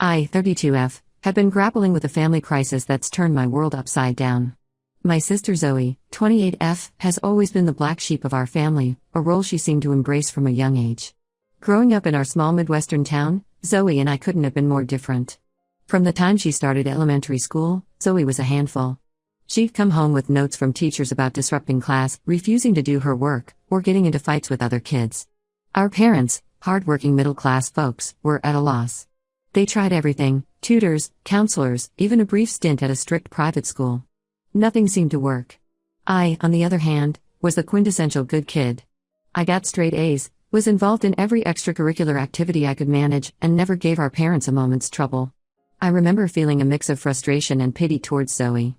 I, 32F, have been grappling with a family crisis that's turned my world upside down. My sister Zoe, 28F, has always been the black sheep of our family, a role she seemed to embrace from a young age. Growing up in our small Midwestern town, Zoe and I couldn't have been more different. From the time she started elementary school, Zoe was a handful. She'd come home with notes from teachers about disrupting class, refusing to do her work, or getting into fights with other kids. Our parents, hard-working middle-class folks, were at a loss. They tried everything: tutors, counselors, even a brief stint at a strict private school. Nothing seemed to work. I, on the other hand, was the quintessential good kid. I got straight A's, was involved in every extracurricular activity I could manage, and never gave our parents a moment's trouble. I remember feeling a mix of frustration and pity towards Zoe.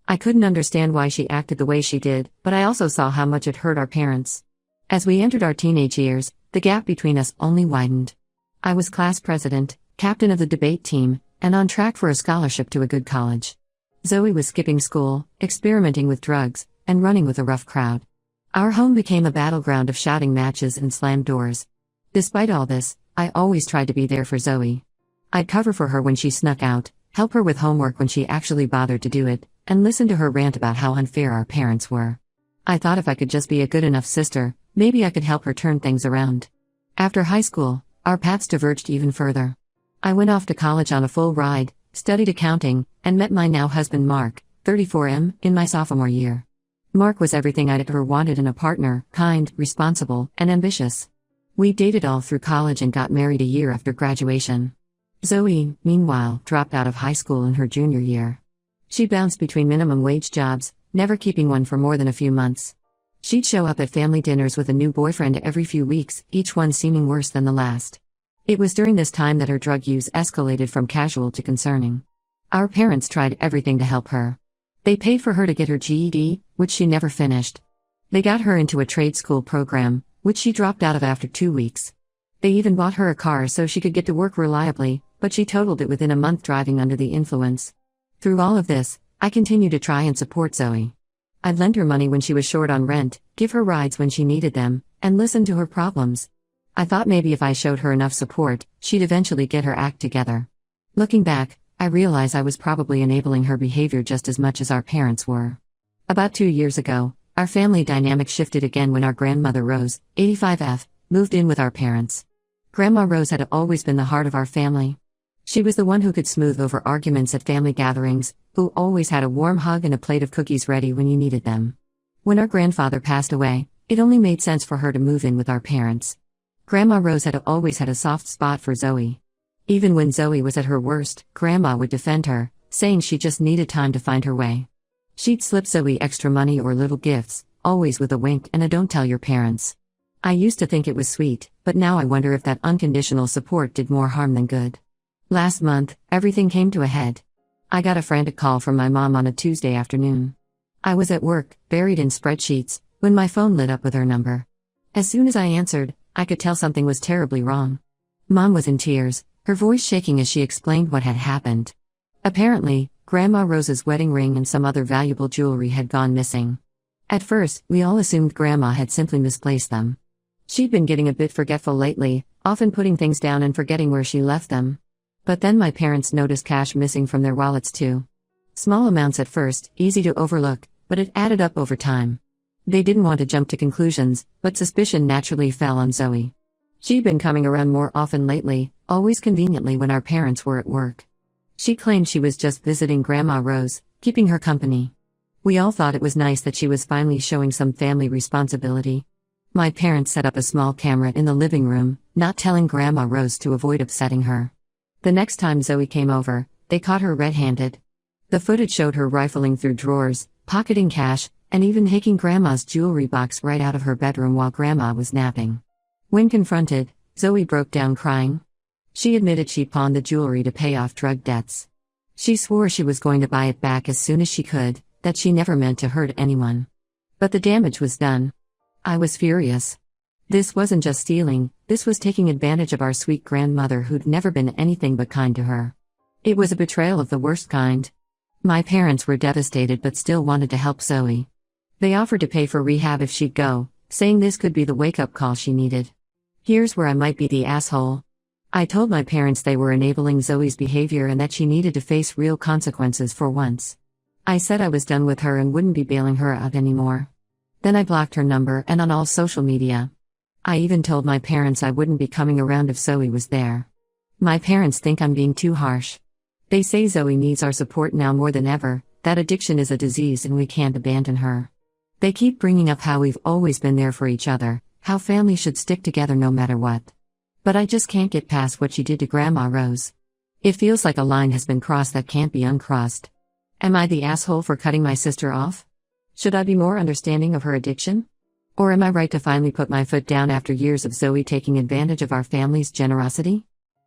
I couldn't understand why she acted the way she did, but I also saw how much it hurt our parents. As we entered our teenage years, the gap between us only widened. I was class president, captain of the debate team, and on track for a scholarship to a good college. Zoe was skipping school, experimenting with drugs, and running with a rough crowd. Our home became a battleground of shouting matches and slammed doors. Despite all this, I always tried to be there for Zoe. I'd cover for her when she snuck out, help her with homework when she actually bothered to do it, and listen to her rant about how unfair our parents were. I thought if I could just be a good enough sister, maybe I could help her turn things around. After high school, our paths diverged even further. I went off to college on a full ride, studied accounting, and met my now husband Mark, 34M, in my sophomore year. Mark was everything I'd ever wanted in a partner: kind, responsible, and ambitious. We dated all through college and got married a year after graduation. Zoe, meanwhile, dropped out of high school in her junior year. She bounced between minimum wage jobs, never keeping one for more than a few months. She'd show up at family dinners with a new boyfriend every few weeks, each one seeming worse than the last. It was during this time that her drug use escalated from casual to concerning. Our parents tried everything to help her. They paid for her to get her GED, which she never finished. They got her into a trade school program, which she dropped out of after 2 weeks. They even bought her a car so she could get to work reliably, but she totaled it within a month driving under the influence. Through all of this, I continued to try and support Zoe. I'd lend her money when she was short on rent, give her rides when she needed them, and listen to her problems. I thought maybe if I showed her enough support, she'd eventually get her act together. Looking back, I realize I was probably enabling her behavior just as much as our parents were. About 2 years ago, our family dynamic shifted again when our grandmother Rose, 85F, moved in with our parents. Grandma Rose had always been the heart of our family. She was the one who could smooth over arguments at family gatherings, who always had a warm hug and a plate of cookies ready when you needed them. When our grandfather passed away, it only made sense for her to move in with our parents. Grandma Rose had always had a soft spot for Zoe. Even when Zoe was at her worst, Grandma would defend her, saying she just needed time to find her way. She'd slip Zoe extra money or little gifts, always with a wink and a "don't tell your parents." I used to think it was sweet, but now I wonder if that unconditional support did more harm than good. Last month, everything came to a head. I got a frantic call from my mom on a Tuesday afternoon. I was at work, buried in spreadsheets, when my phone lit up with her number. As soon as I answered, I could tell something was terribly wrong. Mom was in tears, her voice shaking as she explained what had happened. Apparently, Grandma Rose's wedding ring and some other valuable jewelry had gone missing. At first, we all assumed Grandma had simply misplaced them. She'd been getting a bit forgetful lately, often putting things down and forgetting where she left them. But then my parents noticed cash missing from their wallets too. Small amounts at first, easy to overlook, but it added up over time. They didn't want to jump to conclusions, but suspicion naturally fell on Zoe. She'd been coming around more often lately, always conveniently when our parents were at work. She claimed she was just visiting Grandma Rose, keeping her company. We all thought it was nice that she was finally showing some family responsibility. My parents set up a small camera in the living room, not telling Grandma Rose to avoid upsetting her. The next time Zoe came over, they caught her red-handed. The footage showed her rifling through drawers, pocketing cash, and even taking Grandma's jewelry box right out of her bedroom while Grandma was napping. When confronted, Zoe broke down crying. She admitted she pawned the jewelry to pay off drug debts. She swore she was going to buy it back as soon as she could, that she never meant to hurt anyone. But the damage was done. I was furious. This wasn't just stealing, this was taking advantage of our sweet grandmother who'd never been anything but kind to her. It was a betrayal of the worst kind. My parents were devastated but still wanted to help Zoe. They offered to pay for rehab if she'd go, saying this could be the wake-up call she needed. Here's where I might be the asshole. I told my parents they were enabling Zoe's behavior and that she needed to face real consequences for once. I said I was done with her and wouldn't be bailing her out anymore. Then I blocked her number and on all social media. I even told my parents I wouldn't be coming around if Zoe was there. My parents think I'm being too harsh. They say Zoe needs our support now more than ever, that addiction is a disease and we can't abandon her. They keep bringing up how we've always been there for each other, how families should stick together no matter what. But I just can't get past what she did to Grandma Rose. It feels like a line has been crossed that can't be uncrossed. Am I the asshole for cutting my sister off? Should I be more understanding of her addiction? Or am I right to finally put my foot down after years of Zoe taking advantage of our family's generosity?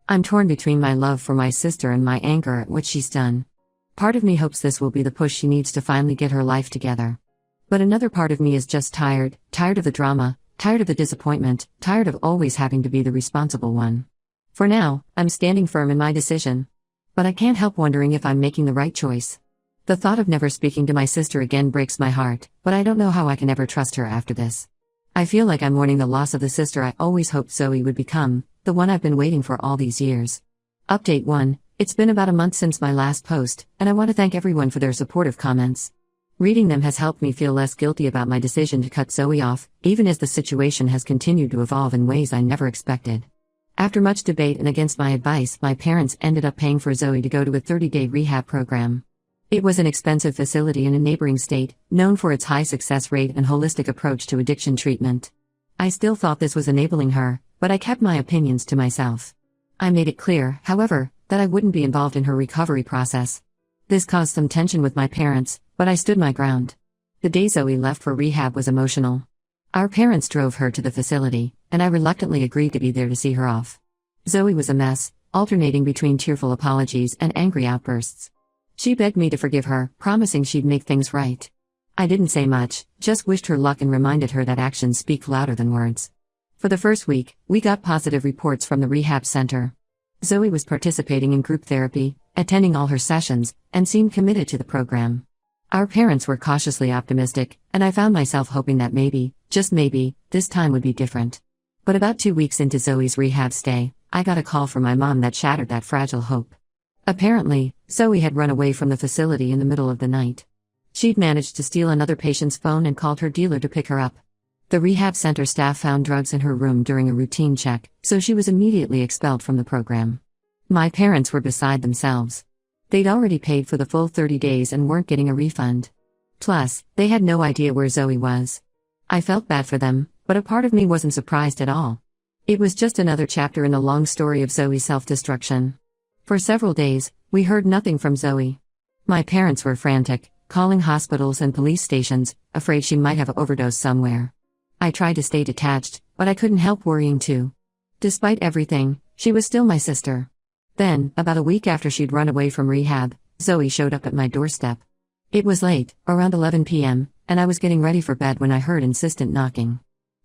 I'm torn between my love for my sister and my anger at what she's done. Part of me hopes this will be the push she needs to finally get her life together. But another part of me is just tired of the drama, tired of the disappointment, tired of always having to be the responsible one. For now, I'm standing firm in my decision. But I can't help wondering if I'm making the right choice. The thought of never speaking to my sister again breaks my heart, but I don't know how I can ever trust her after this. I feel like I'm mourning the loss of the sister I always hoped Zoe would become, the one I've been waiting for all these years. Update 1. It's been about a month since my last post, and I want to thank everyone for their supportive comments. Reading them has helped me feel less guilty about my decision to cut Zoe off, even as the situation has continued to evolve in ways I never expected. After much debate and against my advice, my parents ended up paying for Zoe to go to a 30-day rehab program. It was an expensive facility in a neighboring state, known for its high success rate and holistic approach to addiction treatment. I still thought this was enabling her, but I kept my opinions to myself. I made it clear, however, that I wouldn't be involved in her recovery process. This caused some tension with my parents, but I stood my ground. The day Zoe left for rehab was emotional. Our parents drove her to the facility, and I reluctantly agreed to be there to see her off. Zoe was a mess, alternating between tearful apologies and angry outbursts. She begged me to forgive her, promising she'd make things right. I didn't say much, just wished her luck and reminded her that actions speak louder than words. For the first week, we got positive reports from the rehab center. Zoe was participating in group therapy, attending all her sessions, and seemed committed to the program. Our parents were cautiously optimistic, and I found myself hoping that maybe, just maybe, this time would be different. But about 2 weeks into Zoe's rehab stay, I got a call from my mom that shattered that fragile hope. Apparently, Zoe had run away from the facility in the middle of the night. She'd managed to steal another patient's phone and called her dealer to pick her up. The rehab center staff found drugs in her room during a routine check, so she was immediately expelled from the program. My parents were beside themselves. They'd already paid for the full 30 days and weren't getting a refund. Plus, they had no idea where Zoe was. I felt bad for them, but a part of me wasn't surprised at all. It was just another chapter in the long story of Zoe's self-destruction. For several days, we heard nothing from Zoe. My parents were frantic, calling hospitals and police stations, afraid she might have overdosed somewhere. I tried to stay detached, but I couldn't help worrying too. Despite everything, she was still my sister. Then, about a week after she'd run away from rehab, Zoe showed up at my doorstep. It was late, around 11 p.m., and I was getting ready for bed when I heard insistent knocking.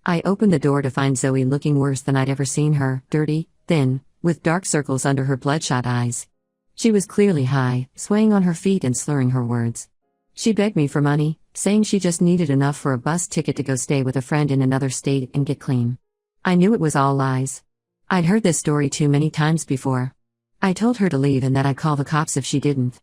I opened the door to find Zoe looking worse than I'd ever seen her, dirty, thin, with dark circles under her bloodshot eyes. She was clearly high, swaying on her feet and slurring her words. She begged me for money, saying she just needed enough for a bus ticket to go stay with a friend in another state and get clean. I knew it was all lies. I'd heard this story too many times before. I told her to leave and that I'd call the cops if she didn't.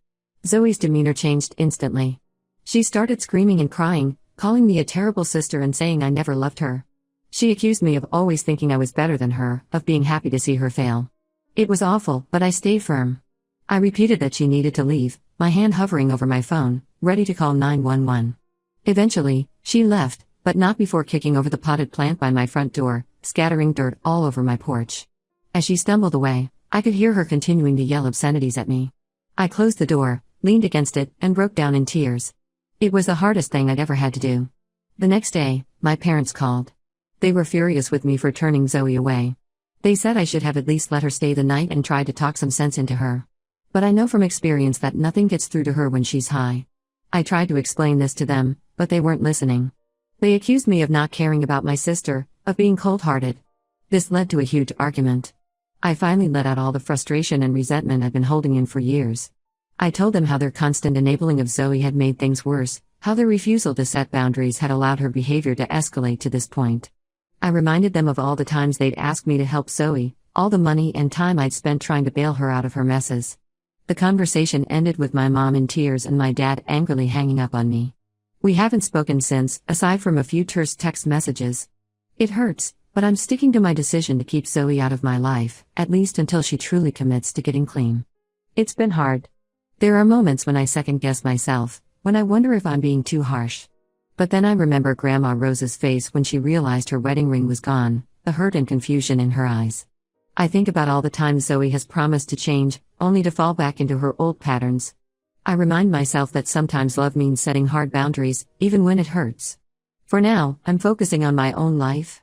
Zoe's demeanor changed instantly. She started screaming and crying, calling me a terrible sister and saying I never loved her. She accused me of always thinking I was better than her, of being happy to see her fail. It was awful, but I stayed firm. I repeated that she needed to leave, my hand hovering over my phone, ready to call 911. Eventually, she left, but not before kicking over the potted plant by my front door, scattering dirt all over my porch. As she stumbled away, I could hear her continuing to yell obscenities at me. I closed the door, leaned against it, and broke down in tears. It was the hardest thing I'd ever had to do. The next day, my parents called. They were furious with me for turning Zoe away. They said I should have at least let her stay the night and tried to talk some sense into her. But I know from experience that nothing gets through to her when she's high. I tried to explain this to them, but they weren't listening. They accused me of not caring about my sister, of being cold-hearted. This led to a huge argument. I finally let out all the frustration and resentment I'd been holding in for years. I told them how their constant enabling of Zoe had made things worse, how their refusal to set boundaries had allowed her behavior to escalate to this point. I reminded them of all the times they'd asked me to help Zoe, all the money and time I'd spent trying to bail her out of her messes. The conversation ended with my mom in tears and my dad angrily hanging up on me. We haven't spoken since, aside from a few terse text messages. It hurts, but I'm sticking to my decision to keep Zoe out of my life, at least until she truly commits to getting clean. It's been hard. There are moments when I second-guess myself, when I wonder if I'm being too harsh. But then I remember Grandma Rose's face when she realized her wedding ring was gone, the hurt and confusion in her eyes. I think about all the times Zoe has promised to change, only to fall back into her old patterns. I remind myself that sometimes love means setting hard boundaries, even when it hurts. For now, I'm focusing on my own life.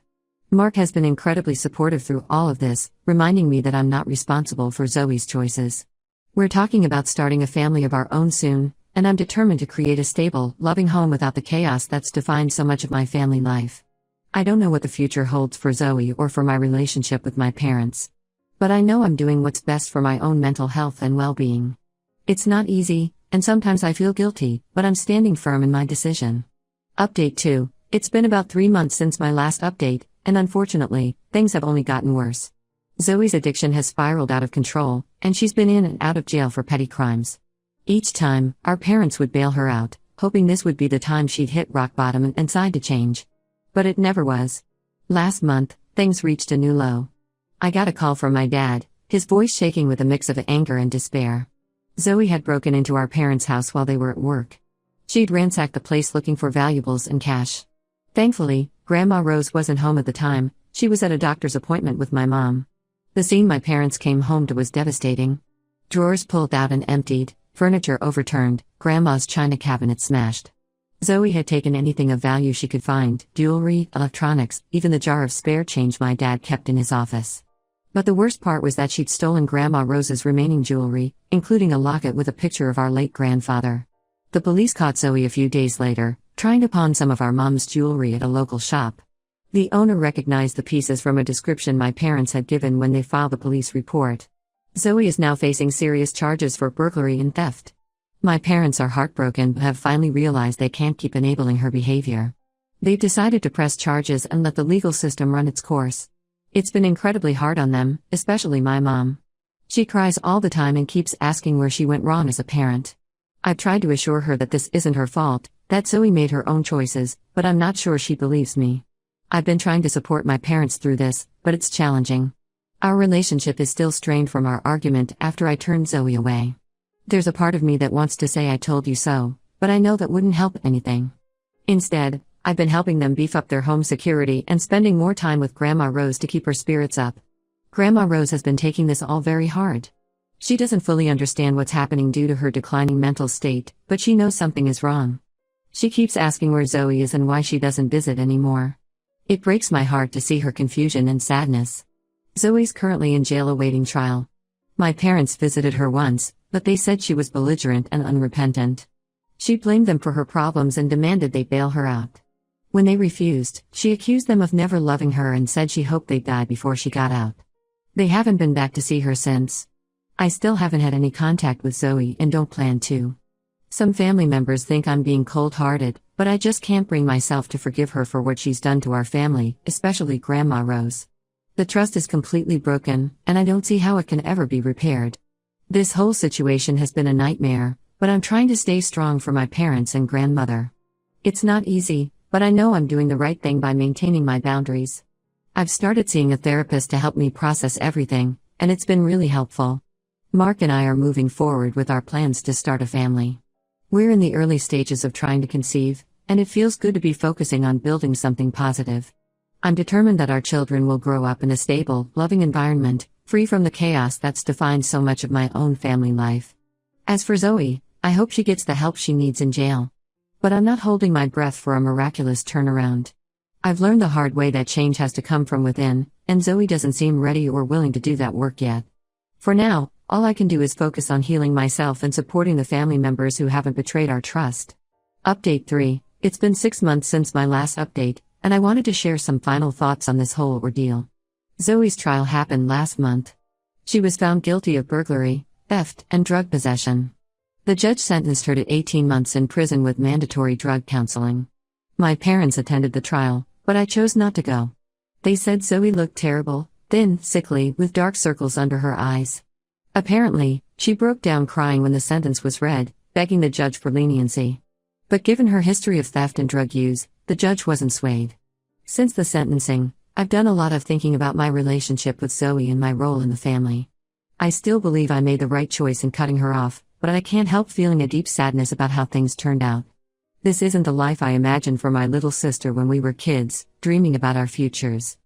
Mark has been incredibly supportive through all of this, reminding me that I'm not responsible for Zoe's choices. We're talking about starting a family of our own soon, and I'm determined to create a stable, loving home without the chaos that's defined so much of my family life. I don't know what the future holds for Zoe or for my relationship with my parents. But I know I'm doing what's best for my own mental health and well-being. It's not easy, and sometimes I feel guilty, but I'm standing firm in my decision. Update 2. It's been about 3 months since my last update, and unfortunately, things have only gotten worse. Zoe's addiction has spiraled out of control, and she's been in and out of jail for petty crimes. Each time, our parents would bail her out, hoping this would be the time she'd hit rock bottom and decide to change. But it never was. Last month, things reached a new low. I got a call from my dad, his voice shaking with a mix of anger and despair. Zoe had broken into our parents' house while they were at work. She'd ransacked the place looking for valuables and cash. Thankfully, Grandma Rose wasn't home at the time, she was at a doctor's appointment with my mom. The scene my parents came home to was devastating. Drawers pulled out and emptied, furniture overturned, Grandma's china cabinet smashed. Zoe had taken anything of value she could find, jewelry, electronics, even the jar of spare change my dad kept in his office. But the worst part was that she'd stolen Grandma Rose's remaining jewelry, including a locket with a picture of our late grandfather. The police caught Zoe a few days later, trying to pawn some of our mom's jewelry at a local shop. The owner recognized the pieces from a description my parents had given when they filed the police report. Zoe is now facing serious charges for burglary and theft. My parents are heartbroken but have finally realized they can't keep enabling her behavior. They've decided to press charges and let the legal system run its course. It's been incredibly hard on them, especially my mom. She cries all the time and keeps asking where she went wrong as a parent. I've tried to assure her that this isn't her fault, that Zoe made her own choices, but I'm not sure she believes me. I've been trying to support my parents through this, but it's challenging. Our relationship is still strained from our argument after I turned Zoe away. There's a part of me that wants to say I told you so, but I know that wouldn't help anything. Instead, I've been helping them beef up their home security and spending more time with Grandma Rose to keep her spirits up. Grandma Rose has been taking this all very hard. She doesn't fully understand what's happening due to her declining mental state, but she knows something is wrong. She keeps asking where Zoe is and why she doesn't visit anymore. It breaks my heart to see her confusion and sadness. Zoe's currently in jail awaiting trial. My parents visited her once, but they said she was belligerent and unrepentant. She blamed them for her problems and demanded they bail her out. When they refused, she accused them of never loving her and said she hoped they'd die before she got out. They haven't been back to see her since. I still haven't had any contact with Zoe and don't plan to. Some family members think I'm being cold-hearted, but I just can't bring myself to forgive her for what she's done to our family, especially Grandma Rose. The trust is completely broken, and I don't see how it can ever be repaired. This whole situation has been a nightmare, but I'm trying to stay strong for my parents and grandmother. It's not easy, but I know I'm doing the right thing by maintaining my boundaries. I've started seeing a therapist to help me process everything, and it's been really helpful. Mark and I are moving forward with our plans to start a family. We're in the early stages of trying to conceive, and it feels good to be focusing on building something positive. I'm determined that our children will grow up in a stable, loving environment, free from the chaos that's defined so much of my own family life. As for Zoe, I hope she gets the help she needs in jail. But I'm not holding my breath for a miraculous turnaround. I've learned the hard way that change has to come from within, and Zoe doesn't seem ready or willing to do that work yet. For now, all I can do is focus on healing myself and supporting the family members who haven't betrayed our trust. Update 3. It's been 6 months since my last update, and I wanted to share some final thoughts on this whole ordeal. Zoe's trial happened last month. She was found guilty of burglary, theft, and drug possession. The judge sentenced her to 18 months in prison with mandatory drug counseling. My parents attended the trial, but I chose not to go. They said Zoe looked terrible, thin, sickly, with dark circles under her eyes. Apparently, she broke down crying when the sentence was read, begging the judge for leniency. But given her history of theft and drug use, the judge wasn't swayed. Since the sentencing, I've done a lot of thinking about my relationship with Zoe and my role in the family. I still believe I made the right choice in cutting her off, but I can't help feeling a deep sadness about how things turned out. This isn't the life I imagined for my little sister when we were kids, dreaming about our futures.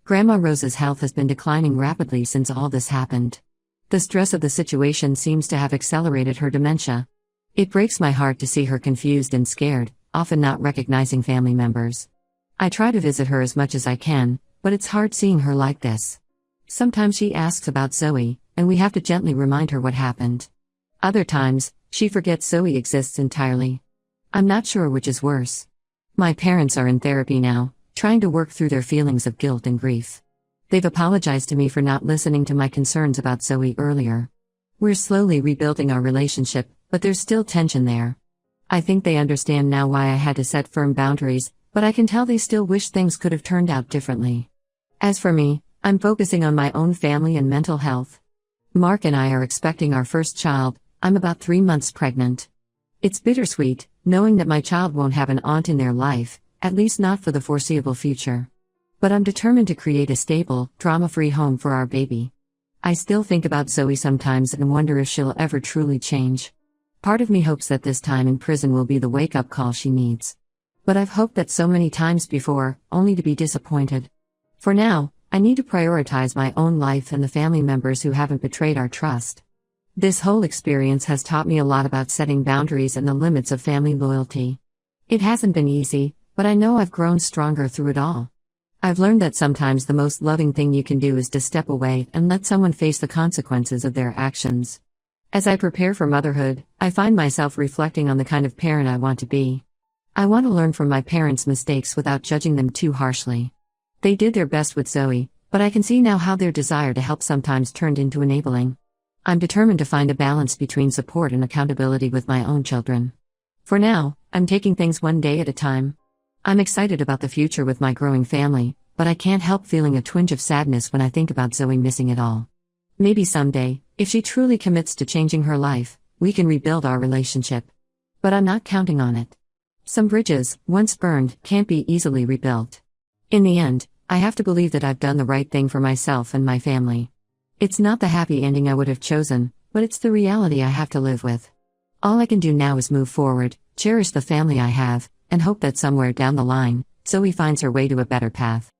Grandma Rose's health has been declining rapidly since all this happened. The stress of the situation seems to have accelerated her dementia. It breaks my heart to see her confused and scared, often not recognizing family members. I try to visit her as much as I can, but it's hard seeing her like this. Sometimes she asks about Zoe, and we have to gently remind her what happened. Other times, she forgets Zoe exists entirely. I'm not sure which is worse. My parents are in therapy now, trying to work through their feelings of guilt and grief. They've apologized to me for not listening to my concerns about Zoe earlier. We're slowly rebuilding our relationship, but there's still tension there. I think they understand now why I had to set firm boundaries, but I can tell they still wish things could have turned out differently. As for me, I'm focusing on my own family and mental health. Mark and I are expecting our first child. I'm about 3 months pregnant. It's bittersweet, knowing that my child won't have an aunt in their life, at least not for the foreseeable future. But I'm determined to create a stable, drama-free home for our baby. I still think about Zoe sometimes and wonder if she'll ever truly change. Part of me hopes that this time in prison will be the wake-up call she needs. But I've hoped that so many times before, only to be disappointed. For now, I need to prioritize my own life and the family members who haven't betrayed our trust. This whole experience has taught me a lot about setting boundaries and the limits of family loyalty. It hasn't been easy, but I know I've grown stronger through it all. I've learned that sometimes the most loving thing you can do is to step away and let someone face the consequences of their actions. As I prepare for motherhood, I find myself reflecting on the kind of parent I want to be. I want to learn from my parents' mistakes without judging them too harshly. They did their best with Zoe, but I can see now how their desire to help sometimes turned into enabling. I'm determined to find a balance between support and accountability with my own children. For now, I'm taking things one day at a time. I'm excited about the future with my growing family, but I can't help feeling a twinge of sadness when I think about Zoe missing it all. Maybe someday, if she truly commits to changing her life, we can rebuild our relationship. But I'm not counting on it. Some bridges, once burned, can't be easily rebuilt. In the end, I have to believe that I've done the right thing for myself and my family. It's not the happy ending I would have chosen, but it's the reality I have to live with. All I can do now is move forward, cherish the family I have, and hope that somewhere down the line, Zoe finds her way to a better path.